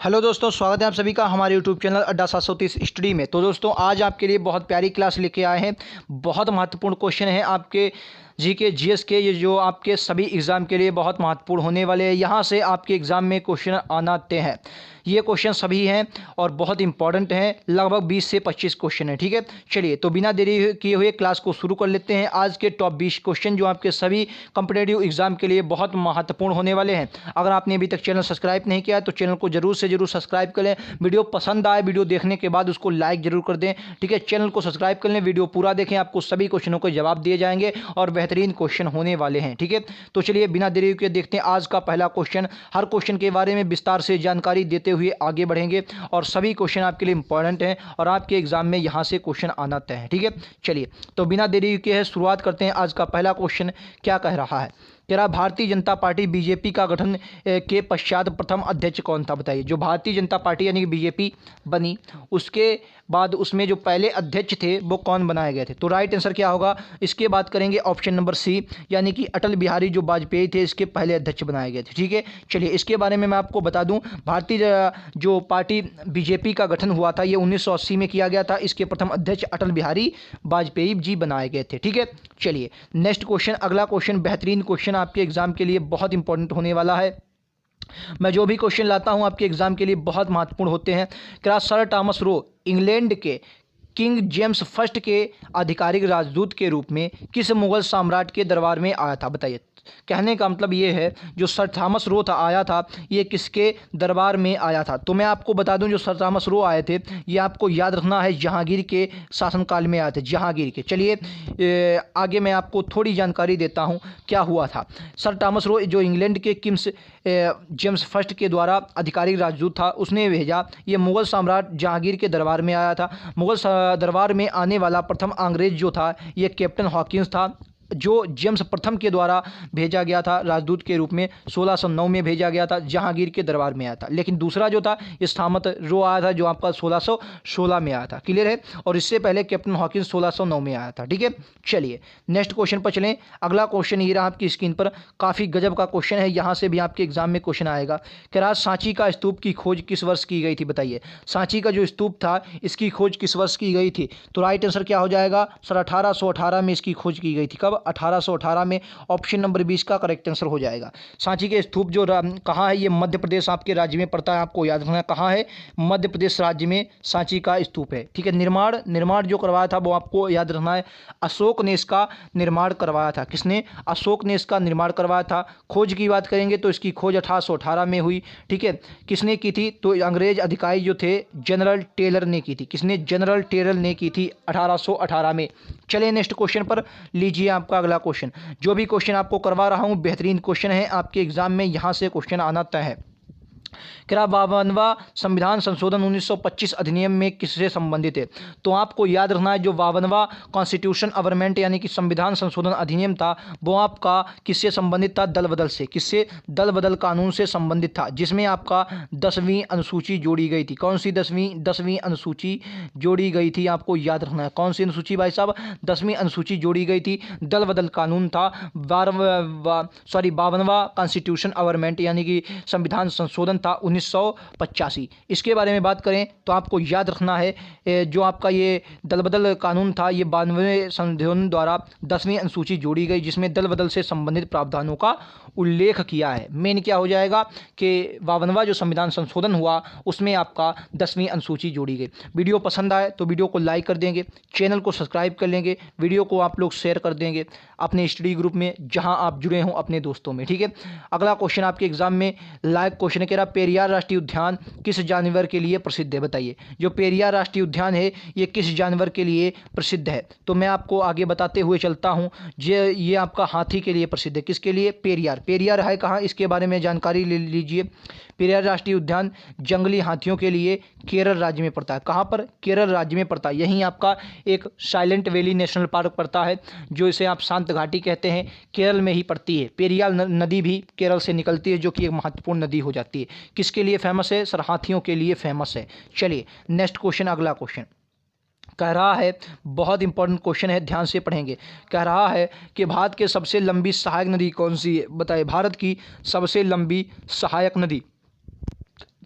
Hello दोस्तों, स्वागत है आप सभी का हमारे यूट्यूब चैनल अड्डा 730 स्टडी में। तो दोस्तों, आज आपके लिए बहुत प्यारी क्लास लेके आए हैं। बहुत महत्वपूर्ण क्वेश्चन है आपके जीके जीएस के, ये जो आपके सभी एग्ज़ाम के लिए बहुत महत्वपूर्ण होने वाले हैं। यहाँ से आपके एग्ज़ाम में क्वेश्चन आते हैं। ये क्वेश्चन सभी हैं और बहुत इंपॉर्टेंट हैं। लगभग 20 से 25 क्वेश्चन हैं। ठीक है, चलिए तो बिना देरी किए हुए क्लास को शुरू कर लेते हैं। आज के टॉप 20 क्वेश्चन जो आपके सभी कॉम्पिटिटिव एग्जाम के लिए बहुत महत्वपूर्ण होने वाले हैं। अगर आपने अभी तक चैनल सब्सक्राइब नहीं किया है तो चैनल को जरूर से जरूर सब्सक्राइब कर लें। वीडियो पसंद आए, वीडियो देखने के बाद उसको लाइक जरूर कर दें। ठीक है, चैनल को सब्सक्राइब कर लें, वीडियो पूरा देखें, आपको सभी क्वेश्चनों के जवाब दिए जाएंगे और बेहतरीन क्वेश्चन होने वाले हैं। ठीक है, तो चलिए बिना देरी के देखते हैं आज का पहला क्वेश्चन। हर क्वेश्चन के बारे में विस्तार से जानकारी देते हुए आगे बढ़ेंगे और सभी क्वेश्चन आपके लिए इंपॉर्टेंट हैं और आपके एग्जाम में यहां से क्वेश्चन आना तय है। ठीक है, चलिए तो बिना देरी के है शुरुआत करते हैं। आज का पहला क्वेश्चन क्या कह रहा है? कह रहा भारतीय जनता पार्टी बीजेपी का गठन के पश्चात प्रथम अध्यक्ष कौन था? बताइए। जो भारतीय जनता पार्टी यानी कि बीजेपी बनी, उसके बाद उसमें जो पहले अध्यक्ष थे वो कौन बनाए गए थे? तो राइट आंसर क्या होगा? इसके बात करेंगे ऑप्शन नंबर सी, यानी कि अटल बिहारी जो वाजपेयी थे इसके पहले अध्यक्ष बनाए गए थे। ठीक है, चलिए इसके बारे में मैं आपको बता दूं। भारतीय जो पार्टी बीजेपी का गठन हुआ था ये 1980 में किया गया था। इसके प्रथम अध्यक्ष अटल बिहारी वाजपेयी जी बनाए गए थे। ठीक है, चलिए नेक्स्ट क्वेश्चन, अगला क्वेश्चन बेहतरीन क्वेश्चन आपके एग्जाम के लिए बहुत इंपॉर्टेंट होने वाला है। मैं जो भी क्वेश्चन लाता हूं आपके एग्जाम के लिए बहुत महत्वपूर्ण होते हैं। क्या सर टॉमस रो इंग्लैंड के किंग जेम्स फर्स्ट के आधिकारिक राजदूत के रूप में किस मुगल सम्राट के दरबार में आया था? बताइए। कहने का मतलब ये है जो सर थॉमस रो था आया था, ये किसके दरबार में आया था? तो मैं आपको बता दूं जो सर थॉमस रो आए थे ये आपको याद रखना है जहांगीर के शासनकाल में आए थे, जहांगीर के। चलिए आगे मैं आपको थोड़ी जानकारी देता हूं क्या हुआ था। सर थॉमस रो जो इंग्लैंड के किंग्स जेम्स फर्स्ट के द्वारा आधिकारिक राजदूत था, उसने भेजा। ये मुगल सम्राट जहांगीर के दरबार में आया था। मुगल दरबार में आने वाला प्रथम अंग्रेज जो था ये कैप्टन हॉकिंस था, जो जेम्स प्रथम के द्वारा भेजा गया था राजदूत के रूप में। 1609 में भेजा गया था, जहांगीर के दरबार में आया था। लेकिन दूसरा जो था इस थॉमस रो आया था जो आपका 1616 में आया था। क्लियर है? और इससे पहले कैप्टन हॉकिंस 1609 में आया था। ठीक है, चलिए नेक्स्ट क्वेश्चन पर चलें। अगला क्वेश्चन ये रहा आपकी स्क्रीन पर, काफ़ी गजब का क्वेश्चन है, यहाँ से भी आपके एग्जाम में क्वेश्चन आएगा। क्या राज सांची का स्तूप की खोज किस वर्ष की गई थी? बताइए। सांची का जो स्तूप था इसकी खोज किस वर्ष की गई थी? तो राइट आंसर क्या हो जाएगा? सर 1818 में इसकी खोज की गई थी। कब? 1818 में। ऑप्शन नंबर 20 का करेक्ट आंसर हो जाएगा। सांची के स्तूप जो कहाँ है? ये मध्य प्रदेश आपके राज्य में पड़ता है, आपको याद रखना कहाँ है। मध्य प्रदेश राज्य में सांची का स्तूप है। ठीक है, निर्माण जो करवाया था वो आपको याद रखना है, अशोक ने इसका निर्माण करवाया था। किसने? अशोक ने इसका निर्माण करवाया था। खोज की बात करेंगे तो इसकी खोज 1818 में हुई। ठीक है, किसने की थी? तो अंग्रेज अधिकारी जो थे जनरल टेलर ने की थी। किसने? जनरल टेलर ने की थी 1818 में। चलिए नेक्स्ट क्वेश्चन पर लीजिए आपका अगला क्वेश्चन। जो भी क्वेश्चन आपको करवा रहा हूं बेहतरीन क्वेश्चन है, आपके एग्जाम में यहां से क्वेश्चन आना तय है। क्या 52वां संविधान संशोधन 1925 अधिनियम में किससे संबंधित है? तो आपको याद रखना है जो 52वां कॉन्स्टिट्यूशन अमेंडमेंट यानी कि संविधान संशोधन अधिनियम था वो आपका किससे संबंधित था? दल बदल से। किससे? दल बदल कानून से संबंधित था, जिसमें आपका 10वीं अनुसूची जोड़ी गई थी। कौन सी 10वीं अनुसूची जोड़ी गई थी? आपको याद रखना है कौन सी अनुसूची भाई साहब? 10वीं अनुसूची जोड़ी गई थी। दल बदल कानून था। 52वां कॉन्स्टिट्यूशन अमेंडमेंट यानी कि संविधान संशोधन था 1985। इसके बारे में बात करें तो आपको याद रखना है जो आपका ये दल बदल कानून था ये 92वें संशोधन द्वारा 10वीं अनुसूची जोड़ी गई, जिसमें दल बदल से संबंधित प्रावधानों का उल्लेख किया है। मेन क्या हो जाएगा कि 52वां जो संविधान संशोधन हुआ उसमें आपका 10वीं अनुसूची जोड़ी गई। वीडियो पसंद आए तो वीडियो को लाइक कर देंगे, चैनल को सब्सक्राइब कर लेंगे, वीडियो को आप लोग शेयर कर देंगे अपने स्टडी ग्रुप में जहां आप जुड़े हों अपने दोस्तों में। ठीक है, अगला क्वेश्चन आपके एग्जाम में लाइक क्वेश्चन कह रहा पेरियार राष्ट्रीय उद्यान किस जानवर के लिए प्रसिद्ध है? बताइए। जो पेरियार राष्ट्रीय उद्यान है ये किस जानवर के लिए प्रसिद्ध है? तो मैं आपको आगे बताते हुए चलता हूं। ये आपका हाथी के लिए प्रसिद्ध है। किसके लिए? पेरियार है कहाँ? इसके बारे में जानकारी ले लीजिए। पेरियार राष्ट्रीय उद्यान जंगली हाथियों के लिए केरल राज्य में पड़ता है। कहाँ पर? केरल राज्य में पड़ता है। यहीं आपका एक साइलेंट वैली नेशनल पार्क पड़ता है जो इसे आप शांत घाटी कहते हैं, केरल में ही पड़ती है। पेरियार नदी भी केरल से निकलती है जो कि एक महत्वपूर्ण नदी हो जाती है। किसके लिए फेमस है? सर हाथियों के लिए फेमस है। चलिए नेक्स्ट क्वेश्चन, अगला क्वेश्चन कह रहा है, बहुत इंपॉर्टेंट क्वेश्चन है, ध्यान से पढ़ेंगे। कह रहा है कि भारत की सबसे लंबी सहायक नदी कौन सी है? बताइए। भारत की सबसे लंबी सहायक नदी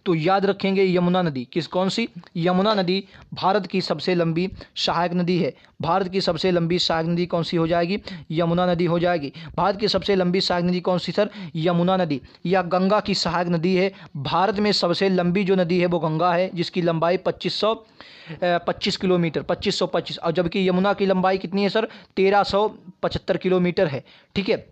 तो याद रखेंगे यमुना नदी। कौन सी? यमुना नदी भारत की सबसे लंबी सहायक नदी है। भारत की सबसे लंबी सहायक नदी कौन सी हो जाएगी? यमुना नदी हो जाएगी। भारत की सबसे लंबी सहायक नदी कौन सी सर? यमुना नदी। या गंगा की सहायक नदी है। भारत में सबसे लंबी जो नदी है वो गंगा है, जिसकी लंबाई 2525 किलोमीटर, 2525, और जबकि यमुना की लंबाई कितनी है सर? 1375 किलोमीटर है। ठीक है।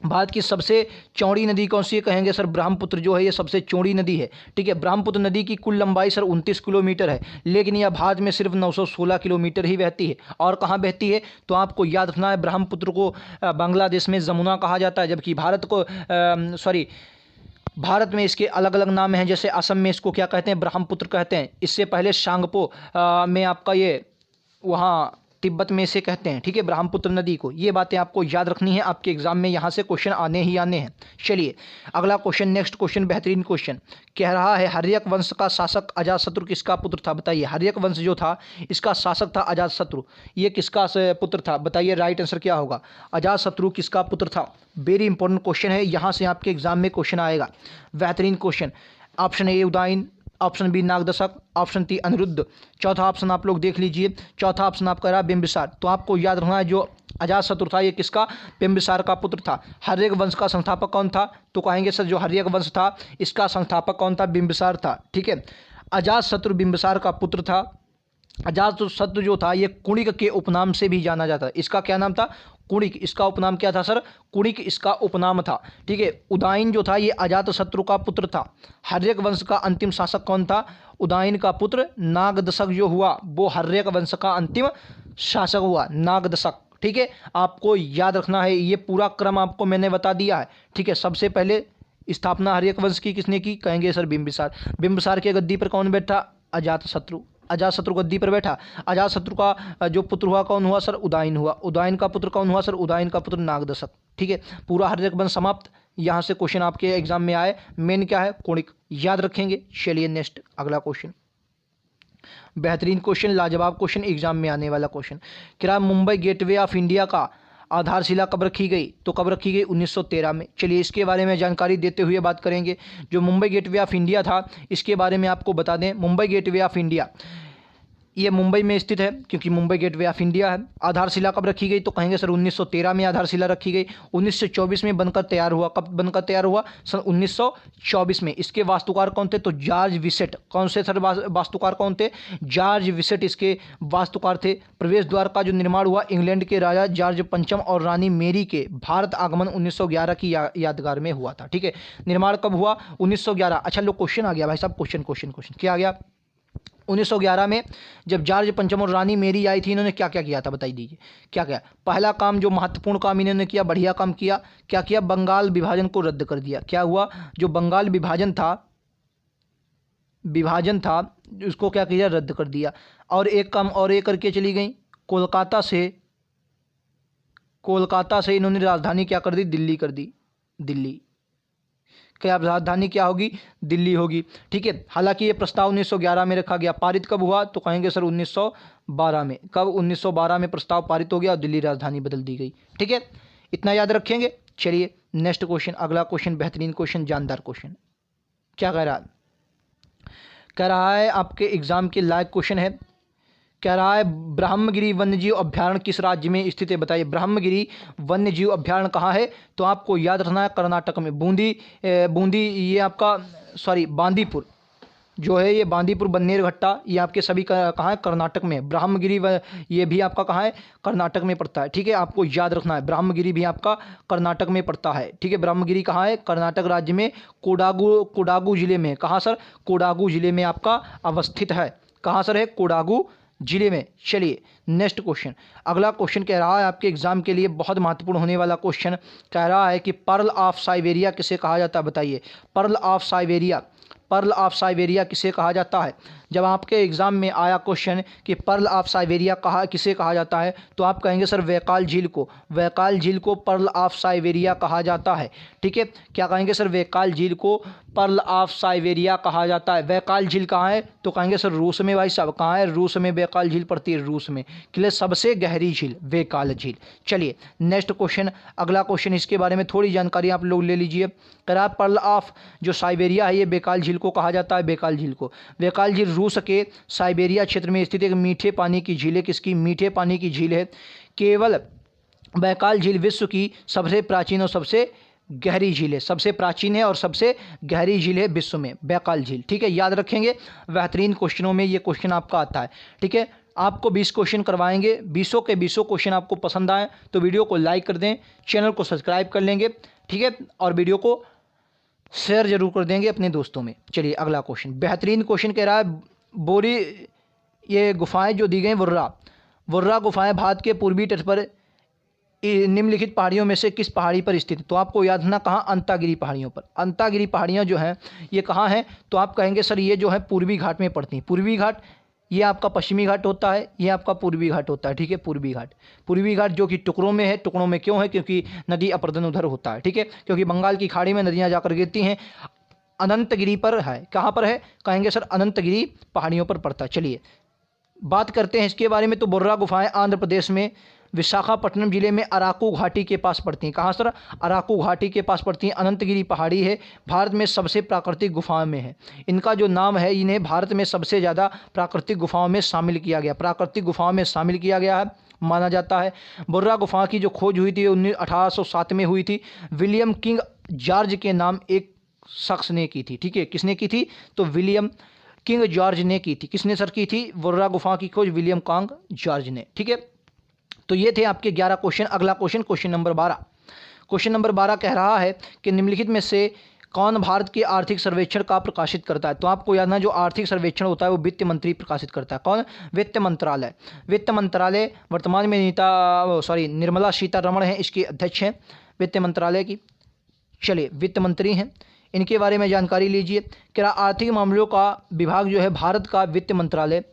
भारत की सबसे चौड़ी नदी कौन सी है? कहेंगे सर ब्रह्मपुत्र जो है ये सबसे चौड़ी नदी है। ठीक है। ब्रह्मपुत्र नदी की कुल लंबाई सर 29 किलोमीटर है, लेकिन यह भारत में सिर्फ 916 किलोमीटर ही बहती है। और कहाँ बहती है? तो आपको याद रखना है, ब्रह्मपुत्र को बांग्लादेश में जमुना कहा जाता है, जबकि भारत में इसके अलग अलग नाम हैं। जैसे असम में इसको क्या कहते हैं? ब्रह्मपुत्र कहते हैं। इससे पहले सांगपो में आपका ये वहाँ तिब्बत में इसे कहते हैं। ठीक है, ब्रह्मपुत्र नदी को। ये बातें आपको याद रखनी है, आपके एग्जाम में यहाँ से क्वेश्चन आने ही आने हैं। चलिए अगला क्वेश्चन, नेक्स्ट क्वेश्चन, बेहतरीन क्वेश्चन कह रहा है, हर्यक वंश का शासक अजातशत्रु किसका पुत्र था? बताइए। हर्यक वंश जो था इसका शासक था अजातशत्रु। ये किसका पुत्र था? बताइए राइट आंसर क्या होगा? अजातशत्रु किसका पुत्र था? वेरी इंपॉर्टेंट क्वेश्चन है, यहाँ से आपके एग्जाम में क्वेश्चन आएगा। बेहतरीन question. Option A Udayan, option B Nagdashak, option C Aniruddh, चौथा ऑप्शन आप लोग देख लीजिए। चौथा ऑप्शन आपका रहा बिंबिसार। तो आपको याद रखना है, जो अजातशत्रु था ये किसका? बिंबिसार का पुत्र था। हर्यक वंश का संस्थापक कौन था? तो कहेंगे सर जो हर्यक वंश था इसका संस्थापक कौन था? बिंबिसार था। ठीक है। अजातशत्रु बिंबिसार का पुत्र था। अजातशत्रु जो था ये कुणिक के उपनाम से भी जाना जाता है। इसका क्या नाम था? कुणिक। इसका उपनाम क्या था सर? कुणिक इसका उपनाम था। ठीक है। उदयन जो था ये अजातशत्रु का पुत्र था। हर्यक वंश का अंतिम शासक कौन था? उदयन का पुत्र नागदशक जो हुआ वो हर्यक वंश का अंतिम शासक हुआ, नागदशक। ठीक है, आपको याद रखना है, ये पूरा क्रम आपको मैंने बता दिया है। ठीक है। सबसे पहले स्थापना हर्यक वंश की किसने की? कहेंगे सर बिंबिसार। बिंबिसार के गद्दी पर कौन बैठा? अजातशत्रु। अजातशत्रु गद्दी पर बैठा। अजातशत्रु का जो पुत्र हुआ कौन हुआ सर? उदयन हुआ। उदयन का पुत्र कौन हुआ सर? उदयन का पुत्र नागदशक। ठीक है। पूरा हर्यक वंश समाप्त। यहाँ से क्वेश्चन आपके एग्जाम में आए, मेन क्या है? कुणिक। याद रखेंगे। चलिए नेक्स्ट अगला क्वेश्चन, बेहतरीन क्वेश्चन, लाजवाब क्वेश्चन, एग्जाम में आने वाला क्वेश्चन। क्या मुंबई गेटवे ऑफ इंडिया का आधारशिला कब रखी गई? तो कब रखी गई? 1913 में। चलिए इसके बारे में जानकारी देते हुए बात करेंगे। जो मुंबई गेटवे ऑफ इंडिया था इसके बारे में आपको बता दें। मुंबई गेटवे ऑफ इंडिया ये मुंबई में स्थित है, क्योंकि मुंबई गेटवे ऑफ इंडिया है। आधारशिला कब रखी गई? तो कहेंगे सर 1913 में आधारशिला रखी गई। 1924 में बनकर तैयार हुआ। कब बनकर तैयार हुआ? सन 1924 में। इसके वास्तुकार कौन थे? तो जॉर्ज विसेट। कौन से सर वास्तुकार कौन थे? जॉर्ज विसेट इसके वास्तुकार थे। प्रवेश द्वार का जो निर्माण हुआ इंग्लैंड के राजा जॉर्ज पंचम और रानी मेरी के भारत आगमन 1911 की यादगार में हुआ था। ठीक है। निर्माण कब हुआ? 1911। अच्छा लो क्वेश्चन आ गया भाई साहब, क्वेश्चन क्या आ गया? 1911 में जब जॉर्ज पंचम और रानी मेरी आई थी, इन्होंने क्या क्या किया था? बताइए दीजिए क्या क्या? पहला काम, जो महत्वपूर्ण काम इन्होंने किया, बढ़िया काम किया। क्या किया? बंगाल विभाजन को रद्द कर दिया। क्या हुआ? जो बंगाल विभाजन था उसको क्या किया? रद्द कर दिया। और एक काम और ये करके चली गई, कोलकाता से इन्होंने राजधानी क्या कर दी? दिल्ली कर दी। दिल्ली क्या राजधानी क्या होगी? दिल्ली होगी। ठीक है। हालांकि ये प्रस्ताव 1911 में रखा गया। पारित कब हुआ? तो कहेंगे सर 1912 में। कब? 1912 में प्रस्ताव पारित हो गया और दिल्ली राजधानी बदल दी गई। ठीक है, इतना याद रखेंगे। चलिए नेक्स्ट क्वेश्चन, अगला क्वेश्चन, बेहतरीन क्वेश्चन, जानदार क्वेश्चन। क्या कह रहा है? कह रहा है आपके एग्जाम के लायक क्वेश्चन है। कह रहा है ब्रह्मगिरी वन्यजीव अभ्यारण्य किस राज्य में स्थित है? बताइए। ब्रह्मगिरी वन्यजीव अभ्यारण्य कहाँ है? तो आपको याद रखना है कर्नाटक में। बूंदी ये आपका बांदीपुर जो है, ये बांदीपुर बन्नेरघट्टा, ये आपके सभी कहाँ है? कर्नाटक में। ब्रह्मगिरी ये भी आपका कहाँ है? कर्नाटक में पड़ता है। ठीक है, आपको याद रखना है, ब्रह्मगिरी भी आपका कर्नाटक में पड़ता है। ठीक है, ब्रह्मगिरी कहाँ है? कर्नाटक राज्य में कोडागू जिले में। कहाँ सर? कोडागू जिले में आपका अवस्थित है। कहाँ सर है? कोडागू जिले में। चलिए नेक्स्ट क्वेश्चन, अगला क्वेश्चन कह रहा है आपके एग्जाम के लिए बहुत महत्वपूर्ण होने वाला क्वेश्चन। कह रहा है कि पर्ल ऑफ साइबेरिया किसे कहा जाता है? बताइए। पर्ल ऑफ साइबेरिया किसे कहा जाता है? जब आपके एग्जाम में आया क्वेश्चन कि पर्ल ऑफ साइबेरिया किसे कहा जाता है, तो आप कहेंगे सर वैकाल झील को पर्ल ऑफ साइबेरिया कहा जाता है। ठीक है, क्या कहेंगे सर? वैकाल झील को पर्ल ऑफ साइबेरिया कहा जाता है। बैकाल झील कहाँ है? तो कहेंगे सर रूस में। भाई साहब कहाँ है? रूस में बैकाल झील पड़ती है, रूस में। क्लियर? सबसे गहरी झील बैकाल झील। चलिए नेक्स्ट क्वेश्चन, अगला क्वेश्चन, इसके बारे में थोड़ी जानकारी आप लोग ले लीजिए। करा पर्ल ऑफ जो साइबेरिया है ये बैकाल झील को कहा जाता है, बैकाल झील को। बैकाल झील रूस के साइबेरिया क्षेत्र में स्थित एक मीठे पानी की झील है। किसकी? मीठे पानी की झील है। केवल बैकाल झील विश्व की सबसे प्राचीन और सबसे गहरी झील है। सबसे प्राचीन है और सबसे गहरी झील है विश्व में, बैकाल झील। ठीक है, याद रखेंगे, बेहतरीन क्वेश्चनों में ये क्वेश्चन आपका आता है। ठीक है, आपको 20 क्वेश्चन करवाएंगे, 20 के 20 क्वेश्चन आपको पसंद आए तो वीडियो को लाइक कर दें, चैनल को सब्सक्राइब कर लेंगे। ठीक है, और वीडियो को शेयर जरूर कर देंगे अपने दोस्तों में। चलिए अगला क्वेश्चन, बेहतरीन क्वेश्चन कह रहा है बोरी ये गुफाएं जो दी गई बुर्रा गुफाएं भारत के पूर्वी तट पर निम्नलिखित पहाड़ियों में से किस पहाड़ी पर स्थित है? तो आपको याद रखना कहाँ? अंतागिरी पहाड़ियों पर। अंतागिरी पहाड़ियाँ जो हैं ये कहाँ हैं? तो आप कहेंगे सर ये जो है पूर्वी घाट में पड़ती हैं। पूर्वी घाट ये आपका पश्चिमी घाट होता है, ये आपका पूर्वी घाट होता है। ठीक है, पूर्वी घाट जो कि टुकड़ों में है। टुकड़ों में क्यों है? क्योंकि नदी अपर्दन उधर होता है। ठीक है, क्योंकि बंगाल की खाड़ी में नदियाँ जाकर गिरती हैं। अनंतगिरी पर है। कहाँ पर है? कहेंगे सर अनंतगिरी पहाड़ियों पर पड़ता है। चलिए बात करते हैं इसके बारे में। तो बुर्रा गुफाएं आंध्र प्रदेश में विशाखापट्टनम जिले में अराकू घाटी के पास पड़ती हैं। कहाँ सर? अराकू घाटी के पास पड़ती हैं। अनंतगिरी पहाड़ी है, भारत में सबसे प्राकृतिक गुफाओं में है। इनका जो नाम है, इन्हें भारत में सबसे ज़्यादा प्राकृतिक गुफाओं में शामिल किया गया, प्राकृतिक गुफाओं में शामिल किया गया है माना जाता है। बुर्रा गुफा की जो खोज हुई थी 1807 में हुई थी। विलियम किंग जॉर्ज के नाम एक शख्स ने की थी। ठीक है, किसने की थी? तो विलियम किंग जॉर्ज ने की थी। किसने सर की थी बुर्रा गुफा की खोज? विलियम किंग जॉर्ज ने। ठीक है, तो ये थे आपके 11 क्वेश्चन। अगला question, question number 12। Question number 12 कह रहा है कि निम्नलिखित में से कौन भारत के आर्थिक सर्वेक्षण का प्रकाशित करता है? तो आपको याद ना, जो आर्थिक सर्वेक्षण होता है वो वित्त मंत्री प्रकाशित करता है। कौन? वित्त मंत्रालय। वित्त मंत्रालय वर्तमान में निर्मला सीतारमण है इसके अध्यक्ष हैं वित्त मंत्रालय की। चलिए वित्त मंत्री हैं, इनके बारे में जानकारी लीजिए। क्या आर्थिक मामलों का विभाग जो है भारत का वित्त मंत्रालय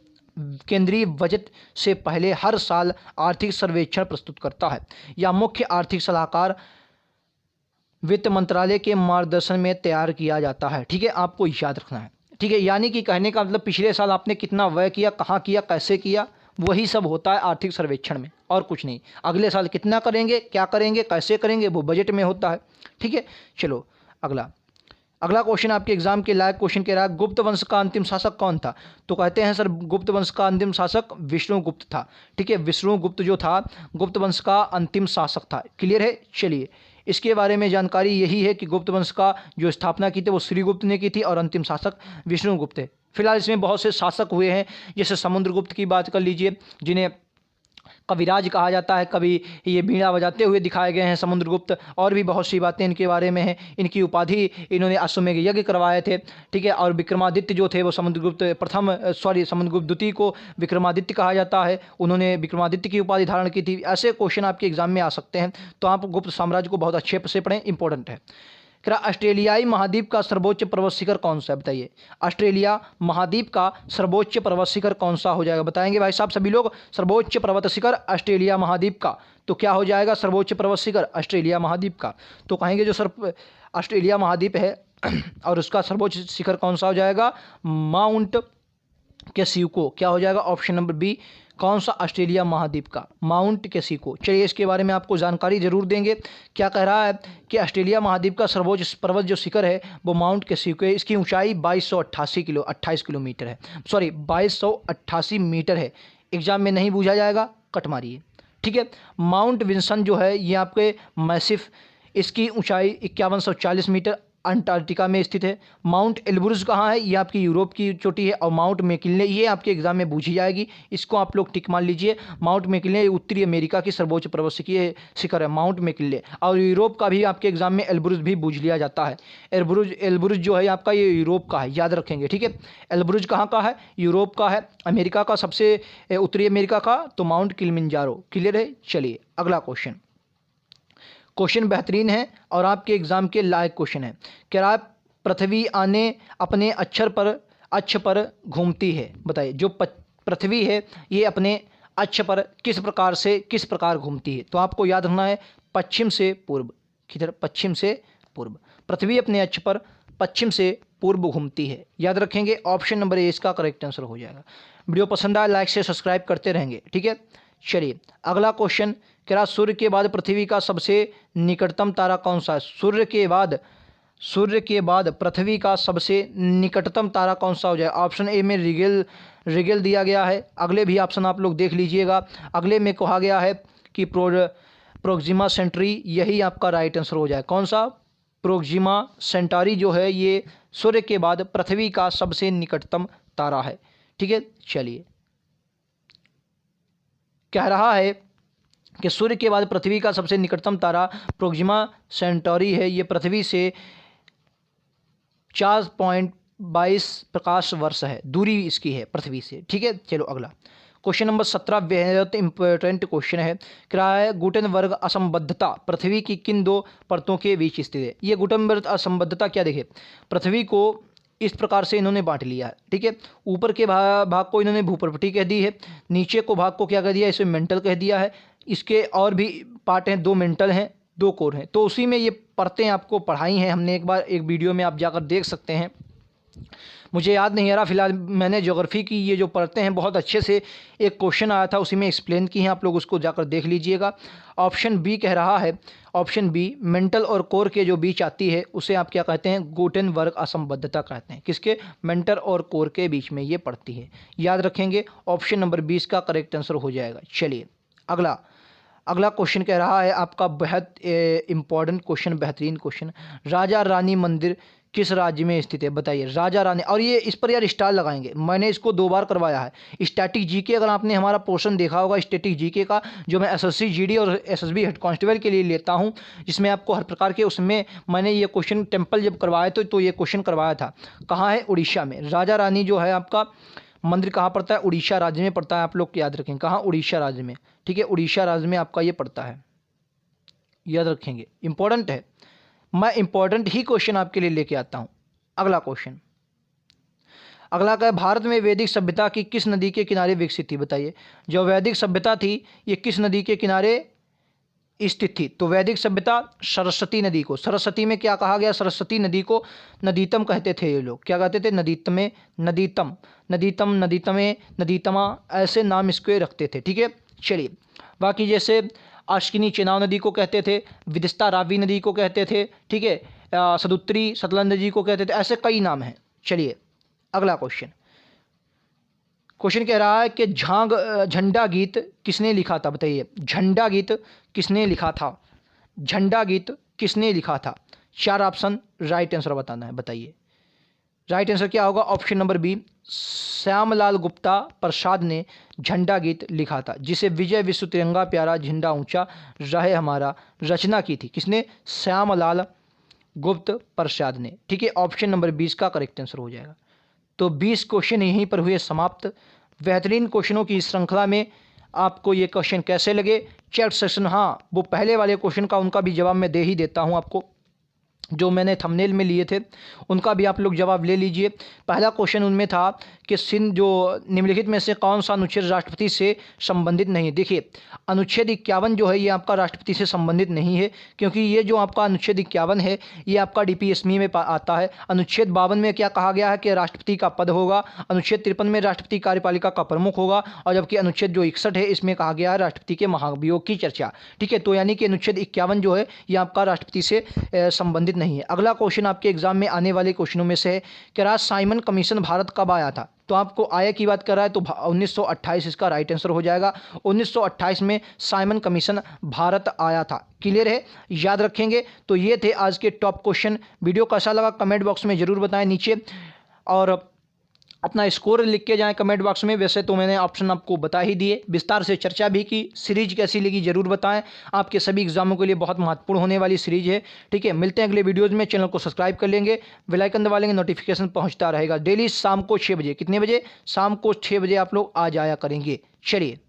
केंद्रीय बजट से पहले हर साल आर्थिक सर्वेक्षण प्रस्तुत करता है। या मुख्य आर्थिक सलाहकार वित्त मंत्रालय के मार्गदर्शन में तैयार किया जाता है। ठीक है, आपको याद रखना है। ठीक है, यानी कि कहने का मतलब पिछले साल आपने कितना व्यय किया, कहाँ किया, कैसे किया, वही सब होता है आर्थिक सर्वेक्षण में, और कुछ नहीं। अगले साल कितना करेंगे, क्या करेंगे, कैसे करेंगे, वो बजट में होता है। ठीक है, चलो अगला क्वेश्चन आपके एग्जाम के लायक क्वेश्चन कह रहा है गुप्त वंश का अंतिम शासक कौन था? तो कहते हैं सर गुप्त वंश का अंतिम शासक विष्णुगुप्त था। ठीक है, विष्णुगुप्त जो था गुप्त वंश का अंतिम शासक था। क्लियर है? चलिए इसके बारे में जानकारी यही है कि गुप्त वंश का जो स्थापना की थी वो श्रीगुप्त ने की थी और अंतिम शासक विष्णुगुप्त है। फिलहाल इसमें बहुत से शासक हुए हैं, जैसे समुद्रगुप्त की बात कर लीजिए, जिन्हें कविराज कहा जाता है, कभी ये बीड़ा बजाते हुए दिखाए गए हैं समुद्रगुप्त, और भी बहुत सी बातें इनके बारे में हैं। इनकी उपाधि इन्होंने अश्वमेध यज्ञ करवाए थे। ठीक है, और विक्रमादित्य जो थे वो समुद्रगुप्त द्वितीय को विक्रमादित्य कहा जाता है, उन्होंने विक्रमादित्य की उपाधि धारण की थी। ऐसे क्वेश्चन आपके एग्जाम में आ सकते हैं, तो आप गुप्त साम्राज्य को बहुत अच्छे से पढ़ें, इंपॉर्टेंट है। क्या ऑस्ट्रेलियाई महाद्वीप का सर्वोच्च पर्वत शिखर कौन सा है? बताइए, ऑस्ट्रेलिया महाद्वीप का सर्वोच्च पर्वत शिखर कौन सा हो जाएगा? बताएंगे भाई साहब सभी लोग। सर्वोच्च पर्वत शिखर ऑस्ट्रेलिया महाद्वीप का, तो क्या हो जाएगा सर्वोच्च पर्वत शिखर ऑस्ट्रेलिया महाद्वीप का? तो कहेंगे जो ऑस्ट्रेलिया महाद्वीप है और उसका सर्वोच्च शिखर कौन सा हो जाएगा? Mount Kosciuszko. क्या हो जाएगा? Option number B. कौन सा? ऑस्ट्रेलिया महाद्वीप का माउंट कैसिको। चलिए इसके बारे में आपको जानकारी जरूर देंगे। क्या कह रहा है कि ऑस्ट्रेलिया महाद्वीप का सर्वोच्च पर्वत जो शिखर है वो माउंट कैसिको है। इसकी ऊंचाई 2288 किलोमीटर है, 2288 मीटर है। एग्जाम में नहीं पूछा जाएगा, कट मारिए। ठीक है, माउंट विंसन जो है ये आपके मैसिफ, इसकी ऊंचाई 5140 मीटर अंटार्कटिका में स्थित है। माउंट एल्ब्रुज कहाँ है? ये आपकी यूरोप की चोटी है। और माउंट मैकिन्ले ये आपके एग्जाम में पूछी जाएगी, इसको आप लोग टिक मान लीजिए। माउंट मैकिन्ले उत्तरी अमेरिका की सर्वोच्च पर्वत शिखर है माउंट मैकिन्ले। और यूरोप का भी आपके एग्जाम में एल्ब्रुज भी पूछ लिया जाता है। एल्ब्रुज जो है आपका ये यूरोप का है, याद रखेंगे। ठीक है, एल्ब्रुज कहाँ का है? यूरोप का है। अमेरिका का सबसे उत्तरी अमेरिका का तो माउंट किलिमंजारो। क्लियर है? चलिए अगला क्वेश्चन बेहतरीन है और आपके एग्जाम के लायक क्वेश्चन है। क्या पृथ्वी अपने अक्ष पर घूमती है? बताइए, जो पृथ्वी है ये अपने अक्ष पर किस प्रकार घूमती है? तो आपको याद रखना है पश्चिम से पूर्व। किधर? पश्चिम से पूर्व। पृथ्वी अपने अक्ष पर पश्चिम से पूर्व घूमती है। याद रखेंगे, ऑप्शन नंबर ए इसका करेक्ट आंसर हो जाएगा। वीडियो पसंद आए लाइक से सब्सक्राइब करते रहेंगे, ठीक है। चलिए अगला क्वेश्चन कह रहा, सूर्य के बाद पृथ्वी का सबसे निकटतम तारा कौन सा है? सूर्य के बाद पृथ्वी का सबसे निकटतम तारा कौन सा हो जाए? ऑप्शन ए में रिगेल दिया गया है। अगले भी ऑप्शन आप लोग देख लीजिएगा। अगले में कहा गया है कि प्रोक्सिमा सेंटरी, यही आपका राइट आंसर हो जाए। कौन सा? प्रोक्सिमा सेंटारी जो है ये सूर्य के बाद पृथ्वी का सबसे निकटतम तारा है, ठीक है। चलिए कह रहा है कि सूर्य के बाद पृथ्वी का सबसे निकटतम तारा प्रोक्सिमा सेंटारी है। ये पृथ्वी से 4.22 प्रकाश वर्ष है, दूरी इसकी है पृथ्वी से, ठीक है। चलो अगला क्वेश्चन नंबर 17 बेहद इंपॉर्टेंट क्वेश्चन है। क्या है? गुटेनबर्ग असंबद्धता पृथ्वी की किन दो परतों के बीच स्थित है? ये गुटेनबर्ग असंबद्धता क्या, देखिए पृथ्वी को इस प्रकार से इन्होंने बांट लिया है, ठीक है। ऊपर के भाग को इन्होंने भूप्रपटी कह दी है, नीचे को भाग को क्या कह दिया, इसे मेंटल कह दिया है। इसके और भी पार्ट हैं, 2 मेंटल हैं 2 कोर हैं, तो उसी में ये परतें आपको पढ़ाई हैं हमने एक बार एक वीडियो में, आप जाकर देख सकते हैं। मुझे याद नहीं आ रहा फिलहाल, मैंने ज्योग्राफी की ये जो परतें हैं बहुत अच्छे से एक क्वेश्चन आया था उसी में एक्सप्लेन की हैं, आप लोग उसको जाकर देख लीजिएगा। ऑप्शन बी कह रहा है, ऑप्शन बी मेंटल और कोर के जो बीच आती है उसे आप क्या कहते हैं? गुटेनबर्ग असंबद्धता कहते हैं। किसके? मेंटल और कोर के बीच में ये पड़ती है। याद रखेंगे, ऑप्शन नंबर 20 का करेक्ट आंसर हो जाएगा। चलिए अगला क्वेश्चन कह रहा है आपका बेहद इंपॉर्टेंट क्वेश्चन, बेहतरीन क्वेश्चन। राजा रानी मंदिर किस राज्य में स्थित है? बताइए। राजा रानी, और ये इस पर यार स्टार लगाएंगे, मैंने इसको 2 बार करवाया है। स्टैटिक जीके, अगर आपने हमारा पोर्शन देखा होगा स्टैटिक जीके का, जो मैं एसएससी जीडी और एसएसबी हेड कांस्टेबल के लिए लेता हूँ, जिसमें आपको हर प्रकार के, उसमें मैंने ये क्वेश्चन टेम्पल जब करवाया तो ये क्वेश्चन करवाया था। कहाँ है? उड़ीसा में। राजा रानी जो है आपका मंदिर कहाँ पड़ता है? उड़ीसा राज्य में पड़ता है। आप लोग याद रखें, कहाँ? उड़ीसा राज्य में, ठीक है। उड़ीसा राज्य में आपका ये पड़ता है, याद रखेंगे, इंपॉर्टेंट है। मैं इंपॉर्टेंट ही क्वेश्चन आपके लिए लेके आता हूँ। अगला क्वेश्चन, अगला का है, भारत में वैदिक सभ्यता की किस नदी के किनारे विकसित थी? बताइए। जो वैदिक सभ्यता थी ये किस नदी के किनारे स्थित थी? तो वैदिक सभ्यता सरस्वती नदी को, सरस्वती में क्या कहा गया? सरस्वती नदी को नदीतम कहते थे ये लोग। क्या कहते थे? नदीतमे, नदीतम, नदीतम, नदीतमे, नदीतमा, ऐसे नाम इसके रखते थे, ठीक है। चलिए बाकी जैसे अश्किनी चेनाब नदी को कहते थे, विदिशा रावी नदी को कहते थे, ठीक है, सदुत्री सतलज नदी को कहते थे, ऐसे कई नाम हैं। चलिए अगला क्वेश्चन कह रहा है कि झंडा गीत किसने लिखा था? बताइए। झंडा गीत किसने लिखा था? झंडा गीत किसने लिखा था? 4 ऑप्शन, राइट आंसर बताना है। बताइए राइट आंसर क्या होगा? Option number B, Shyamlal Gupta Prasad ने झंडा गीत लिखा था, जिसे विजय विश्व तिरंगा प्यारा झंडा ऊंचा रहे हमारा रचना की थी। किसने? श्यामलाल गुप्त प्रसाद ने, ठीक है। ऑप्शन नंबर 20 का करेक्ट आंसर हो जाएगा। तो 20 क्वेश्चन यहीं पर हुए समाप्त। बेहतरीन क्वेश्चनों की इस श्रृंखला में आपको ये क्वेश्चन कैसे लगे? चैट सेक्शन, हाँ वो पहले वाले क्वेश्चन का उनका भी जवाब मैं दे ही देता हूँ आपको, जो मैंने थंबनेल में लिए थे उनका भी आप लोग जवाब ले लीजिए। पहला क्वेश्चन उनमें था कि सिंध जो निम्नलिखित में से कौन सा अनुच्छेद राष्ट्रपति से संबंधित नहीं है? देखिए अनुच्छेद 51 जो है ये आपका राष्ट्रपति से संबंधित नहीं है, क्योंकि ये जो आपका अनुच्छेद 51 है ये आपका डीपीएसपी में आता है। अनुच्छेद 52 में क्या कहा गया है कि राष्ट्रपति का पद होगा, अनुच्छेद 53 में राष्ट्रपति कार्यपालिका का प्रमुख होगा, और जबकि अनुच्छेद जो 61 है इसमें कहा गया है राष्ट्रपति के महाभियोग की चर्चा, ठीक है। तो यानी कि अनुच्छेद 51 जो है ये आपका राष्ट्रपति से संबंधित नहीं है। अगला क्वेश्चन आपके एग्जाम में आने वाले क्वेश्चनों में से है कि साइमन कमीशन भारत कब आया था? तो आपको आया की बात कर रहा है तो 1928 इसका राइट आंसर हो जाएगा। 1928 में साइमन कमीशन भारत आया था। क्लियर है, याद रखेंगे। तो ये थे आज के टॉप क्वेश्चन। वीडियो कैसा लगा कमेंट बॉक्स में जरूर बताएं नीचे, और अपना स्कोर लिख के जाएं कमेंट बॉक्स में। वैसे तो मैंने ऑप्शन आपको बता ही दिए, विस्तार से चर्चा भी की। सीरीज कैसी लगी जरूर बताएं, आपके सभी एग्जामों के लिए बहुत महत्वपूर्ण होने वाली सीरीज है, ठीक है। मिलते हैं अगले वीडियोज़ में। चैनल को सब्सक्राइब कर लेंगे, बेल आइकन दबा लेंगे, नोटिफिकेशन पहुंचता रहेगा। डेली शाम को 6 बजे, कितने बजे? शाम को 6 बजे आप लोग आ जाया करेंगे। चलिए।